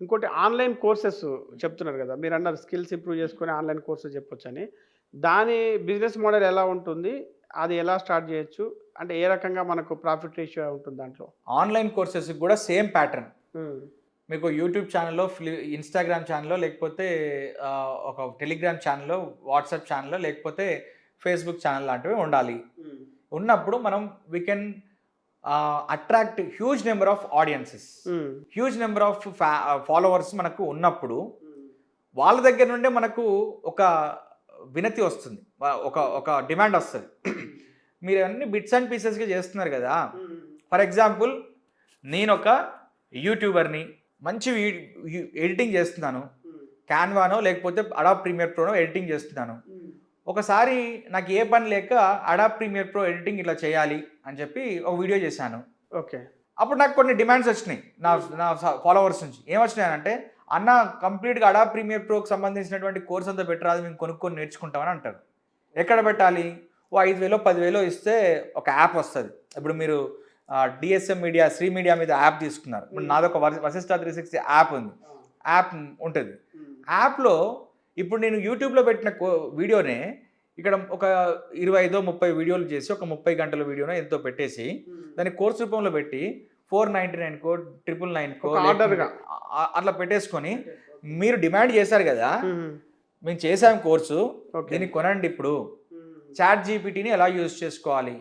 ఇంకోటి online courses చెప్తున్నారు గదా! మీరన్నారు స్కిల్స్ ఇంప్రూవ్ చేసుకొని ఆన్‌లైన్ కోర్సెస్ చెప్పొచ్చని. దాని బిజినెస్ మోడల్ ఎలా ఉంటుంది? అది ఎలా స్టార్ట్ జేయొచ్చు? అంటే ఏ రకంగా మనకు ప్రాఫిట్ రేషియో ఉంటుంది దాంట్లో? ఆన్‌లైన్ కోర్సెస్‌కి కూడా సేమ్ ప్యాటర్న్. హ్మ్. మీకు యూట్యూబ్ ఛానెల్‌లో, ఇన్‌స్టాగ్రామ్ ఛానెల్‌లో, లేకపోతే ఒక టెలిగ్రామ్ ఛానెల్‌లో, వాట్సాప్ ఛానెల్‌లో, లేకపోతే ఫేస్‌బుక్ ఛానెల్ లాంటివి ఉండాలి. హ్మ్. ఉన్నప్పుడు మనం we can attract huge number of audiences. Hmm. Huge number of followers మనకు ఉన్నప్పుడు హ్మ్. వాళ్ళ దగ్గర నుండే మనకు ఒక వినతి వస్తుంది. ఒక డిమాండ్ వస్తది. మీరు అన్ని బిట్స్ అండ్ పీసెస్‌గా చేస్తున్నారు గదా! హ్మ్. ఫర్ ఎగ్జాంపుల్ నేనొక యూట్యూబర్‌ని. మంచి ఎడిటింగ్ చేస్తున్నాను. హ్మ్. క్యాన్వానో లేకపోతే అడాబ్ ప్రీమియర్ ప్రోనో ఎడిటింగ్ చేస్తున్నాను. హ్మ్. ఒకసారి నాకు ఏ పని లేక అడాబ్ ప్రీమియర్ ప్రో ఎడిటింగ్ ఇట్లా చేయాలి అని చెప్పి ఒక వీడియో చేశాను. ఓకే. అప్పుడు నాకు కొన్ని డిమాండ్స్ వచ్చినాయి. నా నా ఫాలోవర్స్ నుంచి. ఏమొచ్చినాయంటే, "అన్న కంప్లీట్‌గా అడాబ్ ప్రీమియర్ ప్రోకి సంబంధించినటువంటి కోర్స్ అంతా పెట్టరాదు మేము కొనుక్కొని నేర్చుకుంటామని" అంటారు. ఎక్కడ పెట్టాలి? ఓ 5,000 10,000 ఇస్తే ఒక యాప్ వస్తది. ఇప్పుడు మీరు డిఎస్ఎం మీడియా, శ్రీ మీడియా మీద యాప్ తీసుకున్నారు. ఇప్పుడు నాదొక వశిష్ట 360 యాప్ ఉంది. యాప్ ఉంటది. యాప్‌లో ఇప్పుడు నేను యూట్యూబ్‌లో పెట్టిన వీడియోనే ఇక్కడ ఒక 25 30 వీడియోలు చేసి ఒక 30 గంటల వీడియోనో ఎంతో పెట్టేసి దాన్ని కోర్స్ రూపంలో పెట్టి 499 కో 999 కో ఆర్డర్‌గా అట్లా పెట్టేసుకొని మీరు డిమాండ్ చేశారు కదా! హ్మ్. మేము చేసాం కోర్సు. ఓకే. దీన్ని కొనండి ఇప్పుడు. చాట్ జీపీటీని ఎలా యూజ్ చేసుకోవాలి?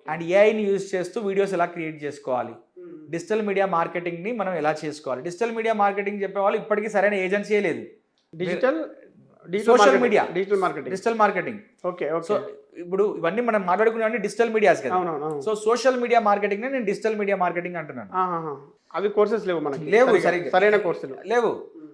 అండ్ ఏఐని యూజ్ చేస్తూ వీడియోస్ ఎలా క్రియేట్ చేసుకోవాలి? డిజిటల్ మీడియా మార్కెటింగ్‌ని మనం ఎలా చేసుకోవాలి? డిజిటల్ మీడియా మార్కెటింగ్ చెప్పేవాళ్ళు ఇప్పటికి సరైన ఏజెన్సీయే లేదు. Digital social media, digital marketing. Digital marketing. Okay. So okay. ఇప్పుడు ఇవన్నీ మనం మాట్లాడుకునేవన్నీ డిజిటల్ మీడియాస్ కదా! అవునవును. సో సోషల్ మీడియా మార్కెటింగ్‌ని నేను డిజిటల్ మీడియా మార్కెటింగ్ అంటున్నాను. ఆహాహా! అవి కోర్సెస్ లేవు మనకి. లేవు సరిగ్గా సరిగ్గా. సరైన కోర్సులు. లేవు.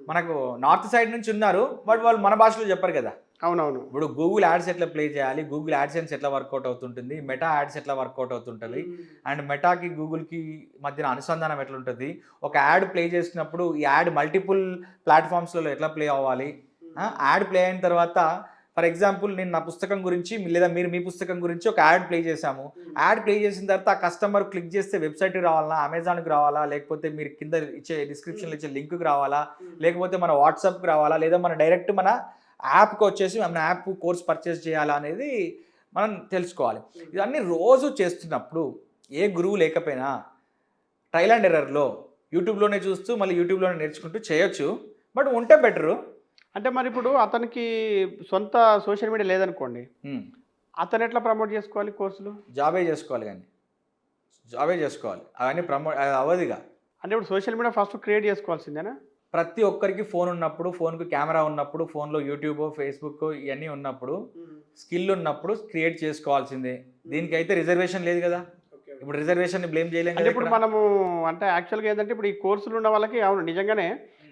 మనకు నార్త్ సైడ్ నుంచి ఉన్నారు. బట్ వాళ్ళు మన భాషలో చెప్పరు కదా! అవునవును. ఇప్పుడు గూగుల్ యాడ్స్ ఎట్లా ప్లే చేయాలి? గూగుల్ యాడ్సెన్స్ ఎట్లా వర్కౌట్ అవుతుంటుంది? మెటా యాడ్స్ ఎట్లా వర్కౌట్ అవుతుంటది? అండ్ మెటాకి, గూగుల్‌కి మధ్యన అనుసంధానం ఎట్లుంటది? ఒక యాడ్ ప్లే చేసినప్పుడు ఈ యాడ్ మల్టిపుల్ ప్లాట్‌ఫామ్స్‌లలో ఎట్లా ప్లే అవ్వాలి? యాడ్ ప్లే అయిన తర్వాత ఫర్ ఎగ్జాంపుల్ నేను నా పుస్తకం గురించి లేదా మీరు మీ పుస్తకం గురించి ఒక యాడ్ ప్లే చేశాము. యాడ్ ప్లే చేసిన తర్వాత ఆ కస్టమర్ క్లిక్ చేస్తే వెబ్‌సైట్‌కి రావాలా? అమెజాన్‌కి రావాలా? లేకపోతే మీరు కింద ఇచ్చే డిస్క్రిప్షన్‌లో ఇచ్చే లింక్‌కి రావాలా? లేకపోతే మన వాట్సాప్‌కి రావాలా? లేదా మన డైరెక్ట్ మన యాప్‌కి వచ్చేసి మన యాప్ కోర్స్ పర్చేస్ చేయాలా అనేది మనం తెలుసుకోవాలి. ఇవన్నీ రోజు చేస్తున్నప్పుడు ఏ గురువు లేకపోయినా ట్రయల్ అండ్ ఎర్రర్‌లో యూట్యూబ్‌లోనే చూస్తూ మళ్ళీ యూట్యూబ్‌లోనే నేర్చుకుంటూ చేయొచ్చు. బట్ ఉంటే బెటరు. అంటే మరిప్పుడు అతనికి సొంత సోషల్ మీడియా లేదనుకోండి. అతను ఎట్లా ప్రమోట్ చేసుకోవాలి కోర్సులు? జాబే చేసుకోవాలి గాని. జాబే చేసుకోవాలి. అవన్నీ అది అవ్వదిగా. అంటే ఇప్పుడు సోషల్ మీడియా ఫస్ట్ క్రియేట్ చేసుకోవాల్సిందేనా? ప్రతి ఒక్కరికి ఫోన్ ఉన్నప్పుడు, ఫోన్‌కి కెమెరా ఉన్నప్పుడు, ఫోన్‌లో యూట్యూబో, ఫేస్‌బుక్కో ఇయన్నీ ఉన్నప్పుడు, స్కిల్ ఉన్నప్పుడు క్రియేట్ చేసుకోవాల్సిందే. దీనికైతే రిజర్వేషన్ లేదు గదా! ఇప్పుడు రిజర్వేషన్‌ని బ్లేమ్ చేయలేం అంటే కదా ఇప్పుడు ఇక్కడ. మనము అంటే యాక్చువల్‌గా ఏందంటే ఇప్పుడు ఈ కోర్సులు ఉన్న వాళ్ళకి అవును నిజంగానే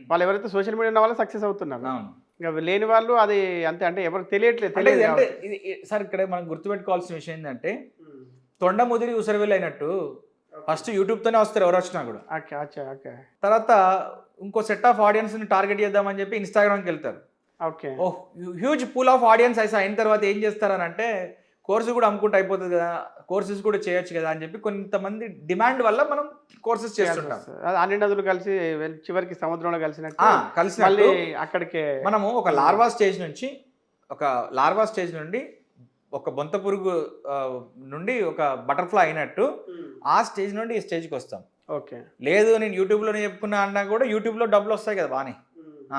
వాళ్ళు ఎవరైతే సోషల్ మీడియా ఉన్న వాళ్ళు సక్సెస్ అవుతున్నారు. అవును. ఇక లేని వాళ్ళు అది అంతే అంటే ఎవరికి తెలియట్లేదు. అంటే తెలియదు అంటే కాబట్టి. సార్ ఇక్కడ మనం గుర్తుపెట్టుకోవాల్సిన విషయం ఏందంటే, తొండ ముదిరి ఉసరవెల్లి అయినట్టు ఫస్ట్ యూట్యూబ్‌తోనే వస్తారు ఎవరొచ్చినా గూడా. ఓకే. అచ్చా! ఓకే. తర్వాత ఇంకో సెట్ ఆఫ్ ఆడియన్స్‌ని టార్గెట్ చేద్దామని చెప్పి ఇన్‌స్టాగ్రామ్‌కెళ్తారు. Okay. Oh! Huge pool of audience అయిన తర్వాత ఏం చేస్తారనంటే, కోర్స్ కూడా అమ్ముకుంటే అయిపోతది కదా! కోర్సెస్ కూడా చేయొచ్చు కదా! అని చెప్పి కొంతమంది డిమాండ్ వల్ల మనం కోర్సెస్ చేస్తుంటాం. చేయాల్సొస్తది. అది అన్ని నదులు కలిసి చివరికి సముద్రంలో కలిసినట్టు కలిసినట్టు మళ్ళీ అక్కడికే మనము ఒక లార్వా స్టేజ్ నుండి ఒక బొంత పురుగు నుండి ఒక బటర్‌ఫ్లై అయినట్టు ఆ స్టేజ్ నుండి ఈ స్టేజ్‌కొస్తాం. ఓకే. లేదు నేను యూట్యూబ్‌లోనే చెప్పుకున్నా అన్నా కూడా యూట్యూబ్‌లో డబ్బులొస్తాయి కదా! బానే.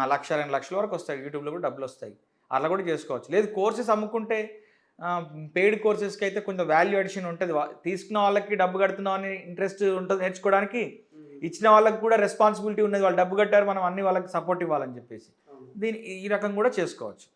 1,00,000, 2,00,000 వరకు వస్తాయి. యూట్యూబ్‌లో కూడా డబ్బులొస్తాయి. అట్లా కూడా చేసుకోవచ్చు. లేదు కోర్సెస్ అమ్ముకుంటే పెయిడ్ కోర్సెస్‌కి అయితే కొంచెం వాల్యూ అడిషన్ ఉంటది. తీసుకున్న వాళ్ళకి డబ్బు కడుతున్నాం అని ఇంట్రెస్ట్ ఉంటది నేర్చుకోవడానికి. ఇచ్చిన వాళ్ళకి కూడా రెస్పాన్సిబిలిటీ ఉన్నది. వాళ్ళు డబ్బు కట్టారు మనం అన్ని వాళ్ళకి సపోర్ట్ ఇవ్వాలని చెప్పేసి. ఈ రకం కూడా చేసుకోవచ్చు.